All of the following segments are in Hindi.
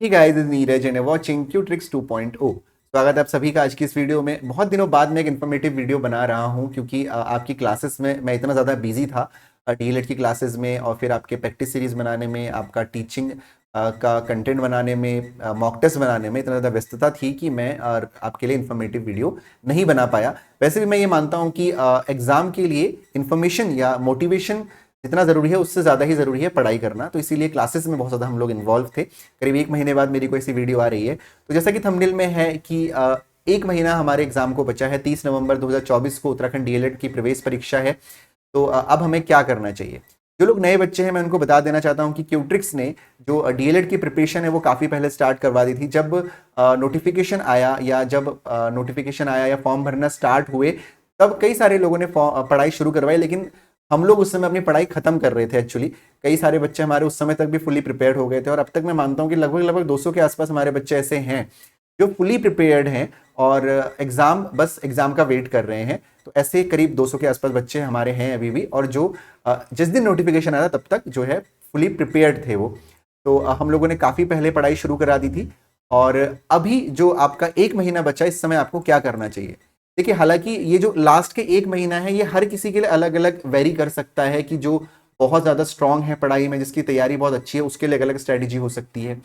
Hey guys, this is Neeraj and watching क्यूट्रिक्स 2.0। स्वागत है आप सभी का आज की इस वीडियो में। बहुत दिनों बाद मैं एक इन्फॉर्मेटिव वीडियो बना रहा हूं क्योंकि आपकी क्लासेस में मैं इतना ज़्यादा बिजी था डीएलएड की क्लासेस में, और फिर आपके प्रैक्टिस सीरीज बनाने में, आपका टीचिंग का कंटेंट बनाने में, मॉक टेस्ट बनाने में इतना ज़्यादा व्यस्तता थी कि मैं आपके लिए इन्फॉर्मेटिव वीडियो नहीं बना पाया। वैसे भी मैं ये मानता हूँ कि एग्ज़ाम के लिए इन्फॉर्मेशन या मोटिवेशन जितना ज़रूरी है उससे ज़्यादा ही ज़रूरी है पढ़ाई करना। तो इसीलिए क्लासेस में बहुत ज़्यादा हम लोग इन्वॉल्व थे। करीब एक महीने बाद मेरी कोई ऐसी वीडियो आ रही है। तो जैसा कि थंबनेल में है कि एक महीना हमारे एग्जाम को बचा है। 30 नवंबर 2024 को उत्तराखंड डीएलएड की प्रवेश परीक्षा है। तो अब हमें क्या करना चाहिए? जो लोग नए बच्चे हैं मैं उनको बता देना चाहता हूं कि क्यूट्रिक्स ने जो डीएलएड की प्रिपरेशन है वो काफ़ी पहले स्टार्ट करवा दी थी। जब नोटिफिकेशन आया या फॉर्म भरना स्टार्ट हुए, तब कई सारे लोगों ने पढ़ाई शुरू करवाई, लेकिन हम लोग उस समय अपनी पढ़ाई खत्म कर रहे थे। एक्चुअली कई सारे बच्चे हमारे उस समय तक भी फुली प्रिपेयर्ड हो गए थे, और अब तक मैं मानता हूं कि लगभग लगभग 200 के आसपास हमारे बच्चे ऐसे हैं जो फुली प्रिपेयर्ड हैं और एग्जाम का वेट कर रहे हैं। तो ऐसे करीब 200 के आसपास बच्चे हमारे हैं अभी भी, और जो जिस दिन नोटिफिकेशन आया तब तक जो है फुली प्रिपेयर्ड थे वो। तो हम लोगों ने काफ़ी पहले पढ़ाई शुरू करा दी थी। और अभी जो आपका एक महीना बचा, इस समय आपको क्या करना चाहिए? देखिए, हालांकि ये जो लास्ट के एक महीना है ये हर किसी के लिए अलग अलग वेरी कर सकता है। कि जो बहुत ज़्यादा स्ट्रांग है पढ़ाई में, जिसकी तैयारी बहुत अच्छी है, उसके लिए अलग अलग स्ट्रैटेजी हो सकती है।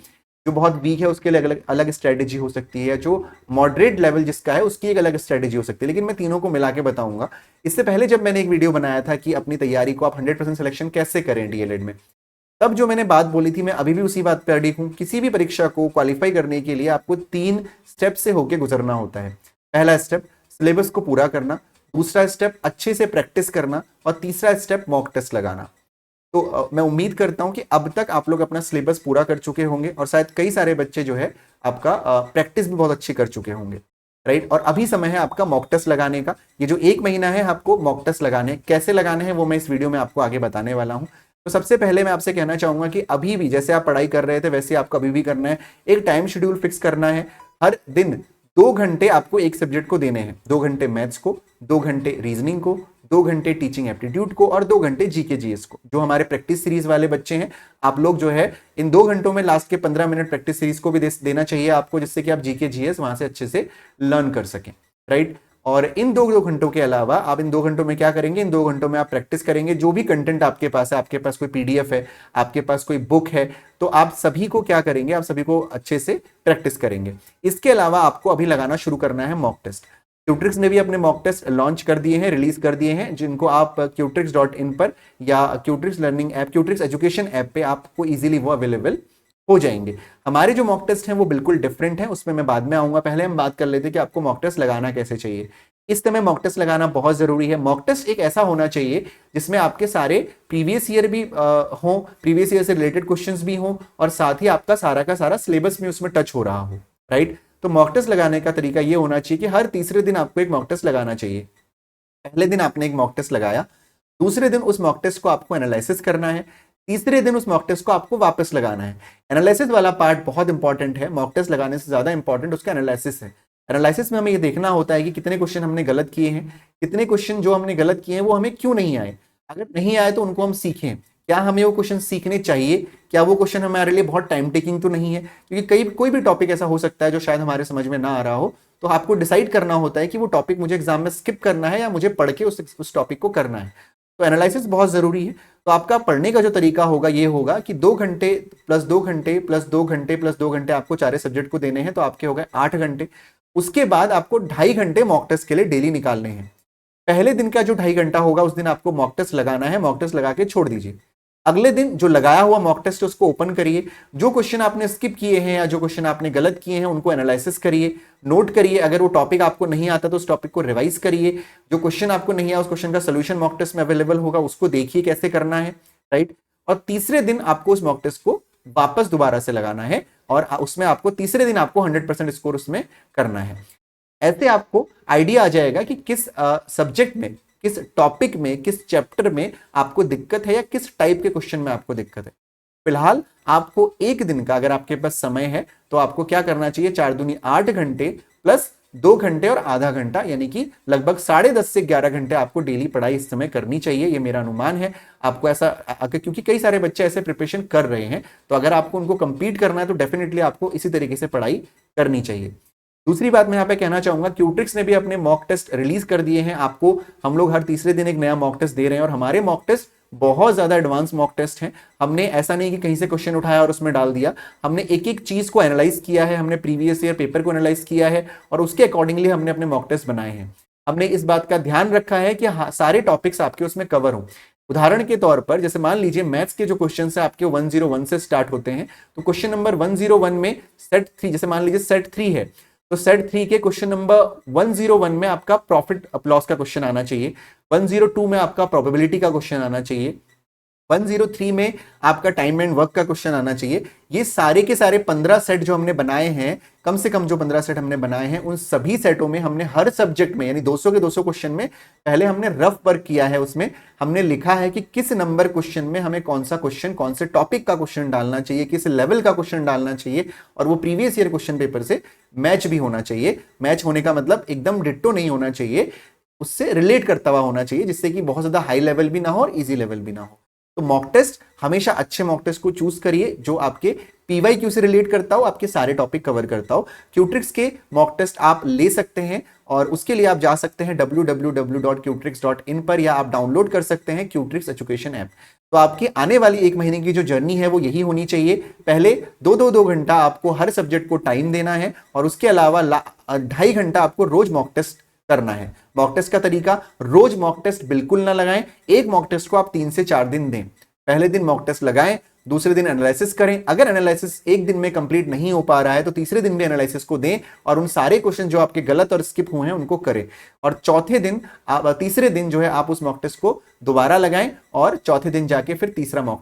जो बहुत वीक है उसके लिए अलग अलग स्ट्रैटेजी हो सकती है। जो मॉडरेट लेवल जिसका है उसकी एक अलग स्ट्रैटेजी हो सकती है। लेकिन मैं तीनों को मिला के बताऊंगा। इससे पहले जब मैंने एक वीडियो बनाया था कि अपनी तैयारी को आप 100% सिलेक्शन कैसे करें डीएलएड में, तब जो मैंने बात बोली थी मैं अभी भी उसी बात पर अडिग हूं। किसी भी परीक्षा को क्वालिफाई करने के लिए आपको 3 स्टेप से होकर गुजरना होता है। पहला स्टेप सिलेबस को पूरा करना, दूसरा स्टेप अच्छे से प्रैक्टिस करना, और तीसरा स्टेप मॉक टेस्ट लगाना। तो मैं उम्मीद करता हूं कि अब तक आप लोग अपना सिलेबस पूरा कर चुके होंगे, और शायद कई सारे बच्चे जो है आपका प्रैक्टिस भी बहुत अच्छी कर चुके होंगे, राइट। और अभी समय है आपका मॉक टेस्ट लगाने का। ये जो एक महीना है आपको मॉक टेस्ट लगाने, कैसे लगाने हैं वो मैं इस वीडियो में आपको आगे बताने वाला हूं। तो सबसे पहले मैं आपसे कहना चाहूंगा कि अभी भी जैसे आप पढ़ाई कर रहे थे वैसे आपको अभी भी करना है। एक टाइम शेड्यूल फिक्स करना है। हर दिन 2 घंटे आपको एक सब्जेक्ट को देने हैं। 2 घंटे मैथ्स को, 2 घंटे रीजनिंग को, 2 घंटे टीचिंग एप्टीट्यूड को, और 2 घंटे जीके जीएस को। जो हमारे प्रैक्टिस सीरीज वाले बच्चे हैं, आप लोग जो है इन 2 घंटों में लास्ट के 15 मिनट प्रैक्टिस सीरीज को भी देना चाहिए आपको, जिससे कि आप जीके जीएस वहां से अच्छे से लर्न कर सकें, राइट। और इन दो घंटों के अलावा आप इन 2 घंटों में क्या करेंगे? इन 2 घंटों में आप प्रैक्टिस करेंगे। जो भी कंटेंट आपके पास है, आपके पास कोई पीडीएफ है, आपके पास कोई बुक है, तो आप सभी को क्या करेंगे? आप सभी को अच्छे से प्रैक्टिस करेंगे। इसके अलावा आपको अभी लगाना शुरू करना है मॉक टेस्ट। क्यूट्रिक्स ने भी अपने मॉक टेस्ट लॉन्च कर दिए हैं, रिलीज कर दिए हैं, जिनको आप क्यूट्रिक्स.इन पर या क्यूट्रिक्स लर्निंग ऐप, क्यूट्रिक्स एजुकेशन ऐप पे आपको इजीली वो अवेलेबल हो जाएंगे। हमारे जो मॉक टेस्ट हैं वो बिल्कुल डिफरेंट है, उसमें मैं बाद में आऊंगा। पहले हम बात कर लेते हैं कि आपको मॉक टेस्ट लगाना कैसे चाहिए। इस समय मॉक टेस्ट लगाना बहुत जरूरी है। मॉक टेस्ट एक ऐसा होना चाहिए जिसमें आपके सारे प्रीवियस ईयर भी हो, प्रीवियस ईयर से रिलेटेड क्वेश्चंस भी हो, और साथ ही आपका सारा का सारा सिलेबस भी उसमें टच हो रहा हो, राइट। तो मॉक टेस्ट लगाने का तरीका ये होना चाहिए कि हर तीसरे दिन आपको एक मॉक टेस्ट लगाना चाहिए। पहले दिन आपने एक मॉक टेस्ट लगाया, दूसरे दिन उस मॉक टेस्ट को आपको एनालिसिस करना है, तीसरे दिन उस मॉक टेस्ट को आपको वापस लगाना है। एनालिसिस वाला पार्ट बहुत इंपॉर्टेंट है। मॉक टेस्ट लगाने से ज्यादा इंपॉर्टेंट उसका एनालिसिस है। एनालिसिस में हमें ये देखना होता है कि कितने क्वेश्चन हमने गलत किए हैं, कितने क्वेश्चन जो हमने गलत किए हैं वो हमें क्यों नहीं आए, अगर नहीं आए तो उनको हम सीखें। क्या हमें वो क्वेश्चन सीखने चाहिए? क्या वो क्वेश्चन हमारे लिए बहुत टाइम टेकिंग तो नहीं है? क्योंकि कोई भी टॉपिक ऐसा हो सकता है जो शायद हमारे समझ में ना आ रहा हो। तो आपको डिसाइड करना होता है कि वो टॉपिक मुझे एग्जाम में स्किप करना है या मुझे पढ़ के उस टॉपिक को करना है। तो एनालिसिस बहुत जरूरी है। तो आपका पढ़ने का जो तरीका होगा ये होगा कि 2 घंटे प्लस 2 घंटे प्लस 2 घंटे प्लस 2 घंटे आपको चारे सब्जेक्ट को देने हैं, तो आपके हो गए 8 घंटे। उसके बाद आपको 2.5 घंटे मॉक टेस्ट के लिए डेली निकालने हैं। पहले दिन का जो 2.5 घंटा होगा उस दिन आपको मॉक टेस्ट लगाना है। मॉक टेस्ट लगा के छोड़ दीजिए। अगले दिन जो लगाया हुआ मॉक टेस्ट है उसको ओपन करिए। जो क्वेश्चन आपने स्किप किए हैं या जो क्वेश्चन आपने गलत किए हैं उनको एनालिसिस करिए, नोट करिए। अगर वो टॉपिक आपको नहीं आता तो उस टॉपिक को रिवाइज करिए। जो क्वेश्चन आपको नहीं आया उस क्वेश्चन का सोल्यूशन मॉक टेस्ट में अवेलेबल होगा, उसको देखिए कैसे करना है, राइट। और तीसरे दिन आपको उस मॉक टेस्ट को वापस दोबारा से लगाना है, और उसमें आपको तीसरे दिन आपको 100% स्कोर उसमें करना है। ऐसे आपको आइडिया आ जाएगा कि किस सब्जेक्ट में, किस टॉपिक में, किस चैप्टर में आपको दिक्कत है या किस टाइप के क्वेश्चन में आपको दिक्कत है। फिलहाल आपको एक दिन का, अगर आपके पास समय है तो आपको क्या करना चाहिए? 4 दूनी 8 घंटे प्लस 2 घंटे और आधा घंटा, यानी कि लगभग 10:30 से 11 घंटे आपको डेली पढ़ाई इस समय करनी चाहिए। ये मेरा अनुमान है। आपको ऐसा क्योंकि कई सारे बच्चे ऐसे प्रिपरेशन कर रहे हैं, तो अगर आपको उनको कंप्लीट करना है तो डेफिनेटली आपको इसी तरीके से पढ़ाई करनी चाहिए। दूसरी बात मैं यहाँ पे कहना चाहूंगा, क्यूट्रिक्स ने भी अपने मॉक टेस्ट रिलीज कर दिए हैं। आपको हम लोग हर तीसरे दिन एक नया मॉक टेस्ट दे रहे हैं और हमारे मॉक टेस्ट बहुत ज्यादा एडवांस मॉक टेस्ट हैं। हमने ऐसा नहीं कि कहीं से क्वेश्चन उठाया और उसमें डाल दिया, हमने एक एक चीज को एनालाइज किया है, हमने प्रीवियस ईयर पेपर को एनालाइज किया है और उसके अकॉर्डिंगली हमने अपने मॉक टेस्ट बनाए हैं। हमने इस बात का ध्यान रखा है कि सारे टॉपिक्स आपके उसमें कवर हो। उदाहरण के तौर पर जैसे मान लीजिए मैथ्स के जो क्वेश्चन है आपके 101 से स्टार्ट होते हैं, तो क्वेश्चन नंबर 101 में सेट 3, जैसे मान लीजिए सेट 3 है, तो सेट 3 के क्वेश्चन नंबर 101 में आपका प्रॉफिट लॉस का क्वेश्चन आना चाहिए, 102 में आपका प्रोबेबिलिटी का क्वेश्चन आना चाहिए, 103 में आपका टाइम एंड वर्क का क्वेश्चन आना चाहिए। ये सारे के सारे 15 सेट जो हमने बनाए हैं, कम से कम जो 15 सेट हमने बनाए हैं, उन सभी सेटों में हमने हर सब्जेक्ट में यानी 200 के 200 क्वेश्चन में पहले हमने रफ वर्क किया है। उसमें हमने लिखा है कि किस नंबर क्वेश्चन में हमें कौन सा क्वेश्चन, कौन से टॉपिक का क्वेश्चन डालना चाहिए, किस लेवल का क्वेश्चन डालना चाहिए, और वो प्रीवियस ईयर क्वेश्चन पेपर से मैच भी होना चाहिए। मैच होने का मतलब एकदम डिट्टो नहीं होना चाहिए, उससे रिलेट करता हुआ होना चाहिए, जिससे कि बहुत ज्यादा हाई लेवल भी ना हो और इजी लेवल भी ना हो। तो मॉक टेस्ट, हमेशा अच्छे मॉक टेस्ट को चूज करिए जो आपके पीवाईक्यू से रिलेट करता हो, आपके सारे टॉपिक कवर करता हो। क्यूट्रिक्स के मॉक टेस्ट आप ले सकते हैं और उसके लिए आप जा सकते हैं www.qtrix.in पर, या आप डाउनलोड कर सकते हैं क्यूट्रिक्स एजुकेशन ऐप। तो आपकी आने वाली 1 महीने की जो जर्नी है वो यही होनी चाहिए। पहले 2 घंटा आपको हर सब्जेक्ट को टाइम देना है और उसके अलावा 2.5 घंटा आपको रोज मॉक टेस्ट करना है। मॉक टेस्ट का तरीका, रोज मॉक टेस्ट बिल्कुल ना लगाएं, एक मॉक टेस्ट को आप 3 से 4 दिन दें। पहले दिन मॉक टेस्ट लगाएं, दूसरे दिन एनालिसिस करें, अगर एनालिसिस एक दिन में कंप्लीट नहीं हो पा रहा है तो तीसरे दिन भी एनालिसिस को दें और उन सारे क्वेश्चन जो आपके गलत और स्किप हुए हैं उनको करें, और चौथे दिन तीसरे दिन जो है आप उस मॉक टेस्ट को दोबारा लगाएं और चौथे दिन जाके फिर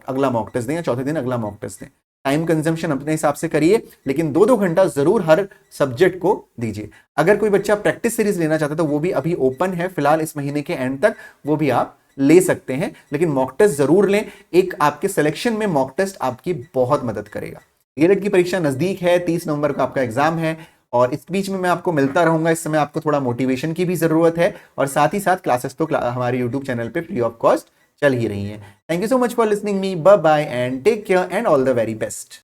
अगला मॉक टेस्ट दें, या चौथे दिन अगला मॉक टेस्ट दें। टाइम कंजम्पशन अपने हिसाब से करिए, लेकिन 2 घंटा जरूर हर सब्जेक्ट को दीजिए। अगर कोई बच्चा प्रैक्टिस सीरीज लेना चाहता है तो वो भी अभी ओपन है फिलहाल, इस महीने के एंड तक वो भी आप ले सकते हैं, लेकिन मॉक टेस्ट जरूर लें। एक आपके सिलेक्शन में मॉक टेस्ट आपकी बहुत मदद करेगा। डीएलएड की परीक्षा नजदीक है, 30 नवंबर को आपका एग्जाम है और इस बीच में मैं आपको मिलता रहूंगा। इस समय आपको थोड़ा मोटिवेशन की भी जरूरत है और साथ ही साथ क्लासेस तो हमारे यूट्यूब चैनल पे फ्री ऑफ कॉस्ट चल ही रही है। Thank you so much for listening me, bye bye and take care and all the very best.